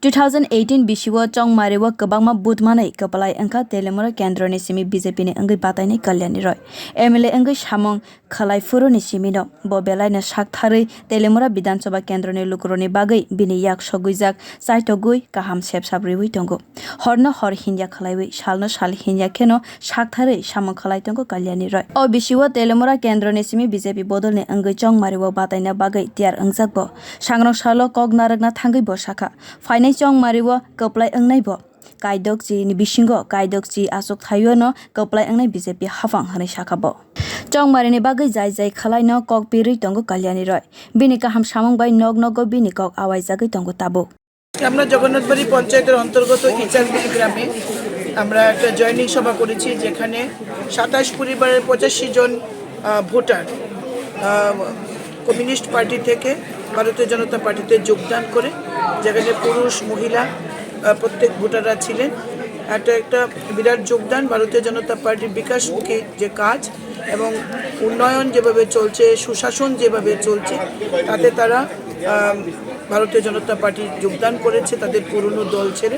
2018 bisiwo chongmarini kwbangma budmanai kapalai angkha teliamura kendroni simi BJP ni angui batainai Kalyani roi MLA angui samung khalaifuru ni simi no bo belai na saktharui teliamura Bidhan Sabha kendroni lukuroni bagwi bini yak sogujak saitogui Kaham sepsabriwi tongo horno hor hinja khalaiwi salno sal hinja kheno saktharui samung khalai tongo Kalyani roi o bisiwo teliamura kendroni simi BJP bodol ni angui chongmarini bataina bagwi tiar angjakbo sangrong salo kok narakna thangwi bo sakha fainai chongmarini koplai angnai bo kaidokchi ni bisingo kaidokchi asok thayo no koplai angnai BJP hafang hanai sakha bo chongmarini bagwi jai jai khalai no kokpirwi tongo Kalyani roi bini Kaham samung bai nog nogo bini kok awai jagwi tongo tabok আমরা জগন্নাথবাড়ি পঞ্চায়েতের অন্তর্গত ইচারবিল গ্রামে আমরা একটা joining সভা করেছি যেখানে 27 পরিবারের 85 জন ভোটার কমিউনিস্ট পার্টি থেকে ভারতীয় জনতা পার্টিতে যোগদান করে যেখানে পুরুষ মহিলা প্রত্যেক ভোটাররা ছিলেন একটা বিরাট যোগদান ভারতীয় জনতা পার্টির বিকাশমুখী যে কাজ এবং উন্নয়ন যেভাবে চলছে সুশাসন যেভাবে চলছে তাতে তারা ভারতীয় জনতা পার্টি যোগদান করেছে তাদের পুরনো দল ছেড়ে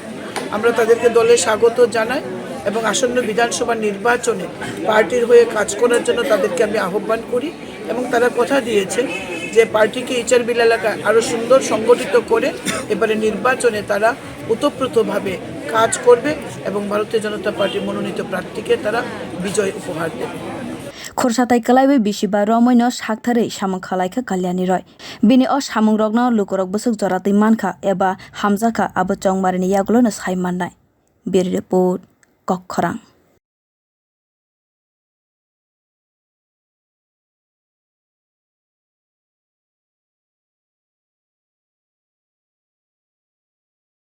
আমরা তাদেরকে দলে স্বাগত জানাই এবং আসন্ন বিধানসভা নির্বাচনে পার্টির হয়ে কাজ করার জন্য তাদেরকে আমি আহ্বান করি এবং তারা কথা দিয়েছেন যে পার্টিকে ইচারবিল এলাকায় আরও সুন্দর সংগঠিত করে এবারে নির্বাচনে তারা ওতপ্রোতভাবে কাজ করবে এবং ভারতীয় জনতা পার্টির মনোনীত প্রার্থীকে তারা বিজয় উপহার দেবে khorsatai kalaiwi bisiba romoino saktharui samung khalaikha Kalyani roi bini o samung rokno lukurok busuk joratui mankha eba hamjakha abo chongmarini yagulo no saimannai bir report kokkhorang।